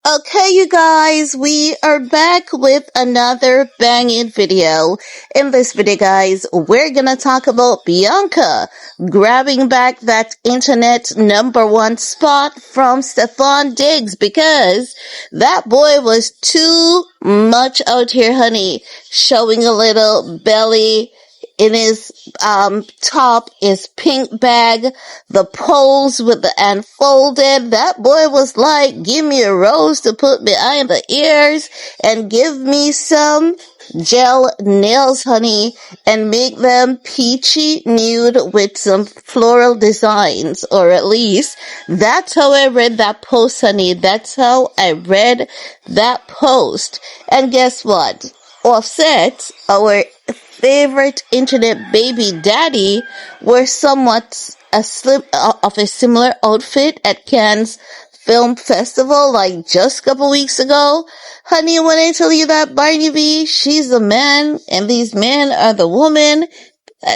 Okay, you guys, we are back with another banging video. In this video, guys, we're gonna talk about Bianca grabbing back that internet #1 spot from Stefon Diggs because that boy was too much out here, honey, showing a little belly. In his top, his pink bag, the poles with the unfolded. That boy was like, give me a rose to put behind the ears and give me some gel nails, honey, and make them peachy nude with some floral designs, or at least that's how I read that post, honey. That's how I read that post. And guess what? Offset, our favorite internet baby daddy, were somewhat of a similar outfit at Cannes Film Festival like just a couple weeks ago. Honey, when I tell you that Barney B, she's the man and these men are the woman,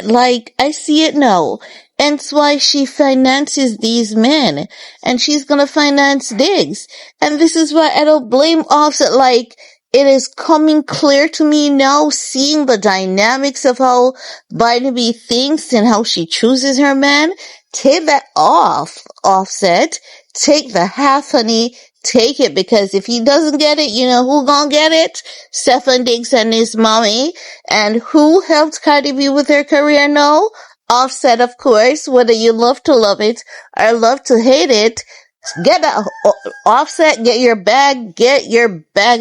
like I see it now. And it's why she finances these men. And she's gonna finance Diggs. And this is why I don't blame Offset. Like, it is coming clear to me now, seeing the dynamics of how Barnaby thinks and how she chooses her man. Take that off, Offset. Take the half, honey. Take it, because if he doesn't get it, you know who gonna get it? Stefon Diggs and his mommy. And who helped Cardi B with her career now? Offset, of course, whether you love to love it or love to hate it. Get that Offset, get your bag,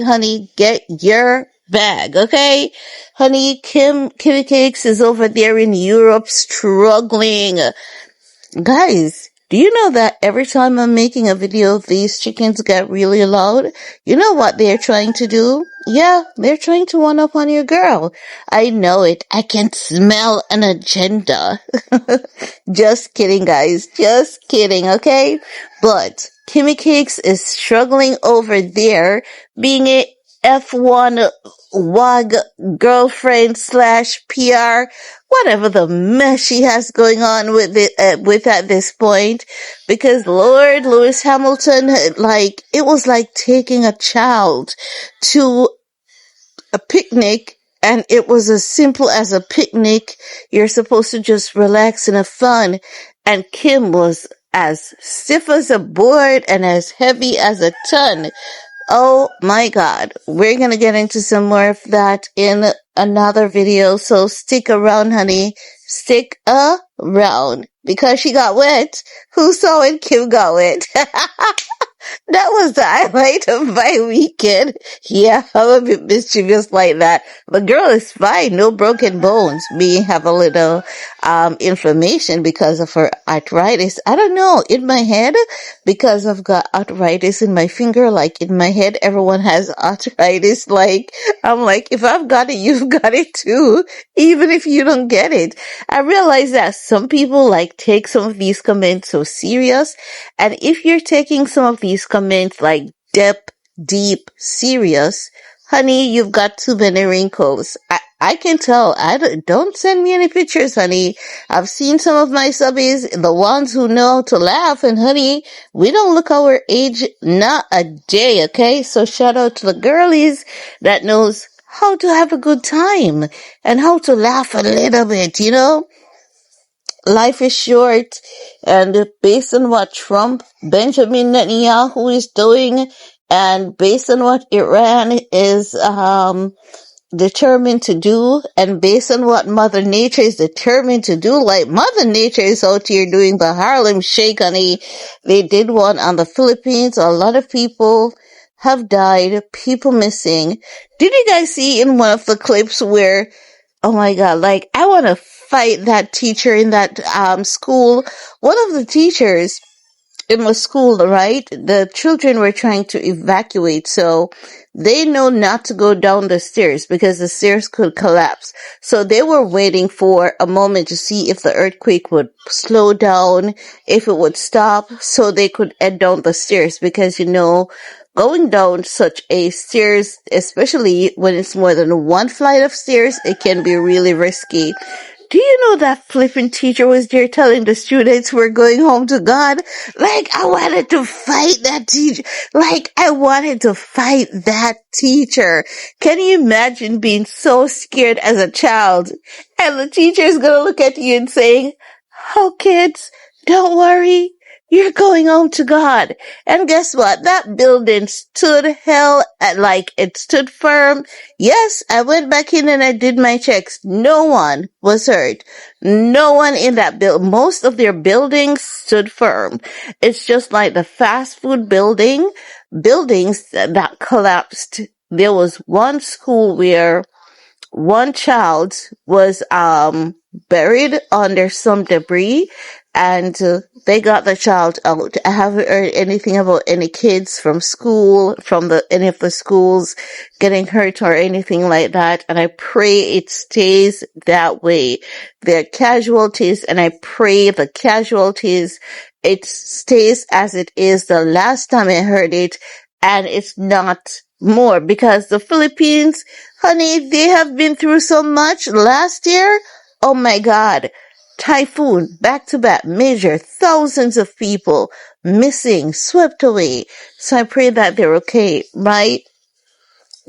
honey, get your bag, okay? Honey, Kimmy Cakes is over there in Europe struggling. Guys, do you know that every time I'm making a video, these chickens get really loud? You know what they're trying to do? Yeah, they're trying to one up on your girl. I know it. I can smell an agenda. Just kidding, guys. Just kidding, okay? But Kimmy Cakes is struggling over there, being a F1 WAG girlfriend / PR, whatever the mess she has going on with it, with at this point, because Lord Lewis Hamilton, like, it was like taking a child to a picnic, and it was as simple as a picnic. You're supposed to just relax and have fun, and Kim was as stiff as a board and as heavy as a ton. Oh my God. We're gonna get into some more of that in another video, so stick around, honey. Stick around. Because she got wet. Who saw it? Kim got wet. That was the highlight of my weekend. Yeah, I'm a bit mischievous like that. The girl is fine, no broken bones. Me have a little inflammation because of her arthritis. I don't know, in my head, because I've got arthritis in my finger, like in my head, everyone has arthritis. Like, I'm like, if I've got it, you've got it too, even if you don't get it. I realize that some people like take some of these comments so serious, and if you're taking some of these comments like deep, serious, honey, you've got too many wrinkles. I can tell. Don't send me any pictures, honey. I've seen some of my subbies, the ones who know how to laugh, and honey, we don't look our age, not a day, okay? So shout out to the girlies that knows how to have a good time and how to laugh a little bit, you know? Life is short, and based on what Benjamin Netanyahu is doing, and based on what Iran is determined to do, and based on what Mother Nature is determined to do, like Mother Nature is out here doing the Harlem Shake, honey. They did one on the Philippines. A lot of people have died, people missing. Did you guys see in one of the clips where, oh my God, like, I want to fight that teacher in that school. One of the teachers in the school, right? The children were trying to evacuate, so they know not to go down the stairs because the stairs could collapse. So they were waiting for a moment to see if the earthquake would slow down, if it would stop, so they could head down the stairs, because, you know, going down such a stairs, especially when it's more than one flight of stairs, it can be really risky. do you know that flipping teacher was there telling the students we're going home to God? Like, I wanted to fight that teacher. Like, I wanted to fight that teacher. Can you imagine being so scared as a child? And the teacher is going to look at you and saying, "Oh, kids, don't worry. You're going home to God." And guess what? That building stood like it stood firm. Yes, I went back in and I did my checks. No one was hurt. No one in that most of their buildings stood firm. It's just like the fast food buildings that collapsed. There was one school where one child was buried under some debris, and they got the child out. I haven't heard anything about any kids from school, from any of the schools getting hurt or anything like that, and I pray it stays that way. There are casualties, and I pray the casualties, it stays as it is the last time I heard it, and it's not more, because the Philippines, honey, they have been through so much last year. Oh my God. Typhoon, back to back, major, thousands of people missing, swept away. So I pray that they're okay, right?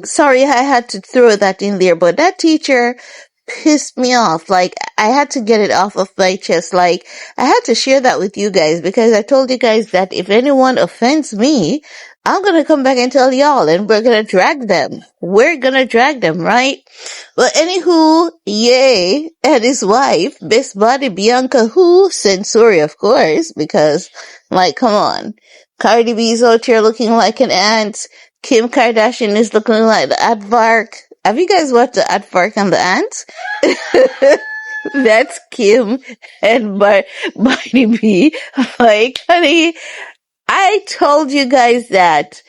Sorry, I had to throw that in there, but that teacher pissed me off. Like, I had to get it off of my chest. Like, I had to share that with you guys, because I told you guys that if anyone offends me, I'm gonna come back and tell y'all, and we're gonna drag them. We're gonna drag them, right? Well, anywho, Ye and his wife, best buddy Bianca, Censori, of course, because, like, come on. Cardi B's out here looking like an ant. Kim Kardashian is looking like the aardvark. Have you guys watched the aardvark and the ant? That's Kim and Cardi B. Like, honey, I told you guys that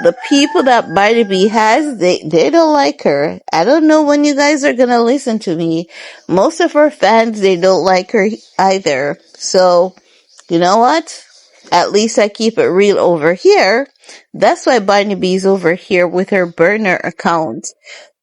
the people that Cardi B has, they don't like her. I don't know when you guys are gonna listen to me. Most of her fans, they don't like her either. So, you know what? At least I keep it real over here. That's why Cardi B's over here with her burner account.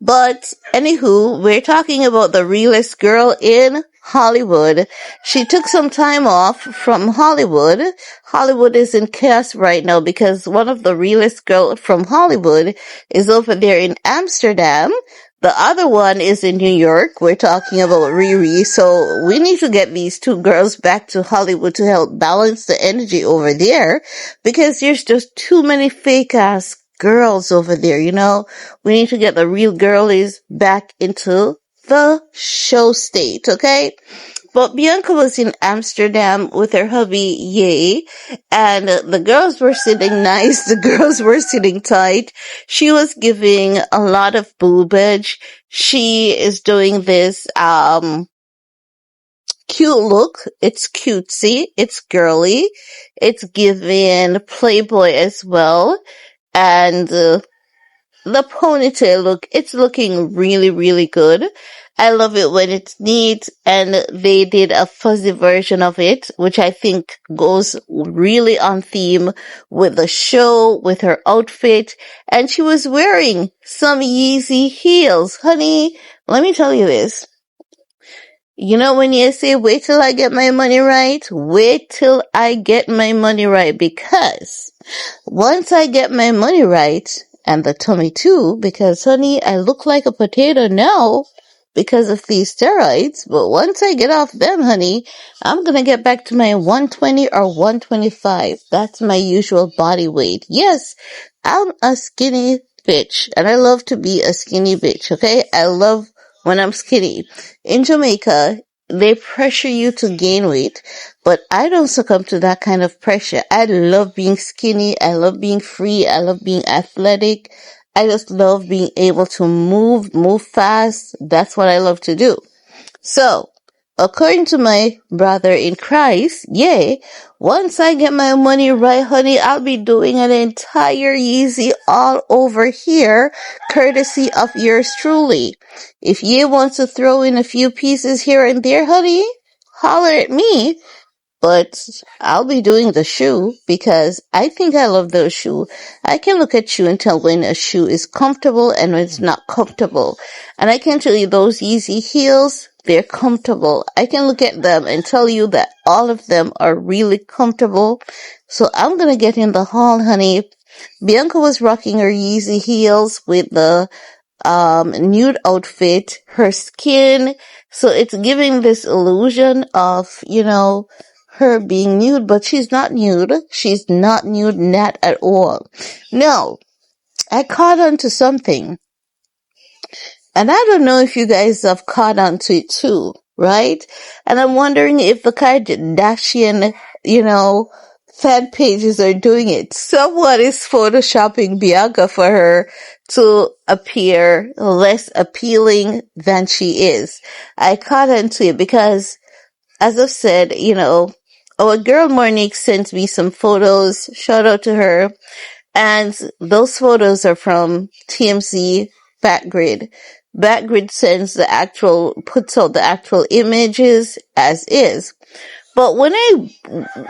But anywho, we're talking about the realest girl in Hollywood. She took some time off from Hollywood. Hollywood is in chaos right now because one of the realest girl from Hollywood is over there in Amsterdam. The other one is in New York. We're talking about Riri. So we need to get these two girls back to Hollywood to help balance the energy over there, because there's just too many fake ass girls over there, you know? We need to get the real girlies back into the show state, okay? But Bianca was in Amsterdam with her hubby, Ye, and the girls were sitting nice, the girls were sitting tight. She was giving a lot of boobage. She is doing this, cute look. It's cutesy. It's girly. It's giving Playboy as well. And the ponytail look, it's looking really, really good. I love it when it's neat, and they did a fuzzy version of it, which I think goes really on theme with the show, with her outfit. And she was wearing some Yeezy heels. Honey, let me tell you this. You know when you say, wait till I get my money right? Wait till I get my money right, because once I get my money right, and the tummy too, because honey, I look like a potato now because of these steroids, but once I get off them, honey, I'm gonna get back to my 120 or 125. That's my usual body weight. Yes, I'm a skinny bitch, and I love to be a skinny bitch, okay? I love when I'm skinny. In Jamaica, they pressure you to gain weight, but I don't succumb to that kind of pressure. I love being skinny. I love being free. I love being athletic. I just love being able to move fast. That's what I love to do. So, according to my brother in Christ, once I get my money right, honey, I'll be doing an entire Yeezy all over here, courtesy of yours truly. If you want to throw in a few pieces here and there, honey, holler at me. But I'll be doing the shoe because I think I love those shoes. I can look at you and tell when a shoe is comfortable and when it's not comfortable. And I can tell you those Yeezy heels, they're comfortable. I can look at them and tell you that all of them are really comfortable. So I'm gonna get in the haul, honey. Bianca was rocking her Yeezy heels with the nude outfit, her skin. So it's giving this illusion of, her being nude, but she's not nude. She's not nude, not at all. No, I caught on to something. And I don't know if you guys have caught on to it too, right? And I'm wondering if the Kardashian, fan pages are doing it. Someone is photoshopping Bianca for her to appear less appealing than she is. I caught on to it because, as I've said, our girl Monique sent me some photos. Shout out to her. And those photos are from TMZ Backgrid. Backgrid puts out the actual images as is. But when I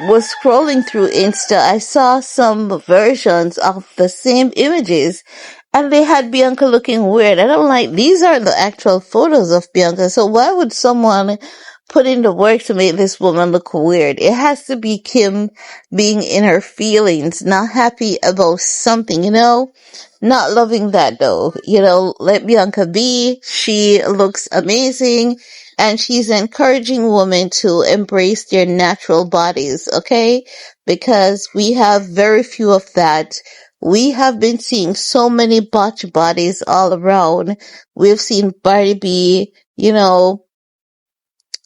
was scrolling through Insta, I saw some versions of the same images and they had Bianca looking weird. And I'm like, these are the actual photos of Bianca. So why would someone put in the work to make this woman look weird? It has to be Kim being in her feelings, not happy about something, not loving that though. Let Bianca be. She looks amazing and she's encouraging women to embrace their natural bodies, okay? Because we have very few of that. We have been seeing so many botched bodies all around. We've seen Cardi B,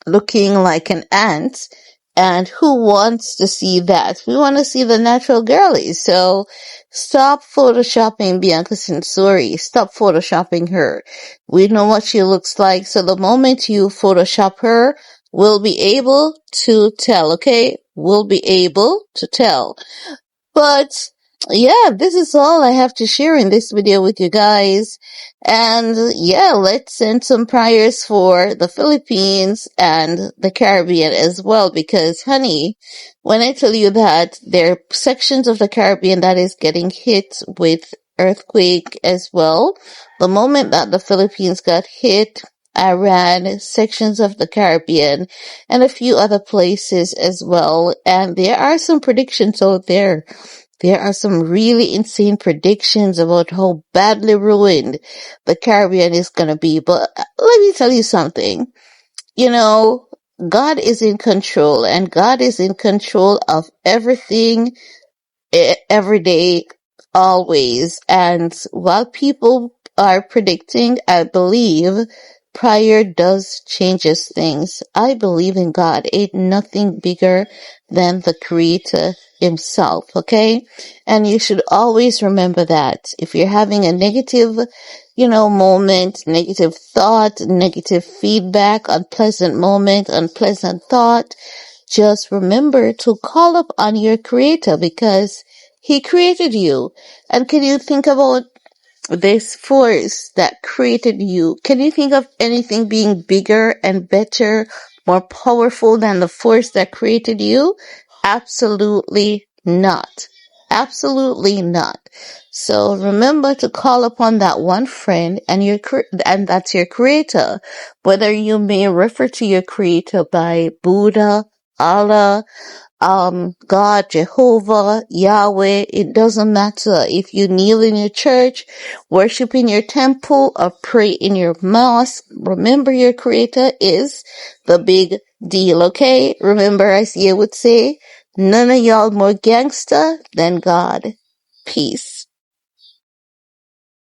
looking like an ant. And who wants to see that? We want to see the natural girlies. So stop photoshopping Biancacensori. Stop photoshopping her. We know what she looks like. So the moment you photoshop her, we'll be able to tell, okay? We'll be able to tell. But yeah, this is all I have to share in this video with you guys. And yeah, let's send some prayers for the Philippines and the Caribbean as well, because honey, when I tell you that there are sections of the Caribbean that is getting hit with earthquake as well, the moment that the Philippines got hit, Iran, sections of the Caribbean, and a few other places as well. And there are some predictions out there. There are some really insane predictions about how badly ruined the Caribbean is going to be. But let me tell you something. God is in control, and God is in control of everything, every day, always. And while people are predicting, I believe prayer does changes things. I believe in God. Ain't nothing bigger than the Creator himself, okay? And you should always remember that. If you're having a negative, moment, negative thought, negative feedback, unpleasant moment, unpleasant thought, just remember to call up on your Creator because He created you. And can you think about this force that created you? Can you think of anything being bigger and better, more powerful than the force that created you? Absolutely not. Absolutely not. So remember to call upon that one friend and and that's your Creator. Whether you may refer to your Creator by Buddha, Allah, God, Jehovah, Yahweh, it doesn't matter. If you kneel in your church, worship in your temple, or pray in your mosque, remember your Creator is the big deal, okay? Remember, as you would say, none of y'all more gangster than God. Peace.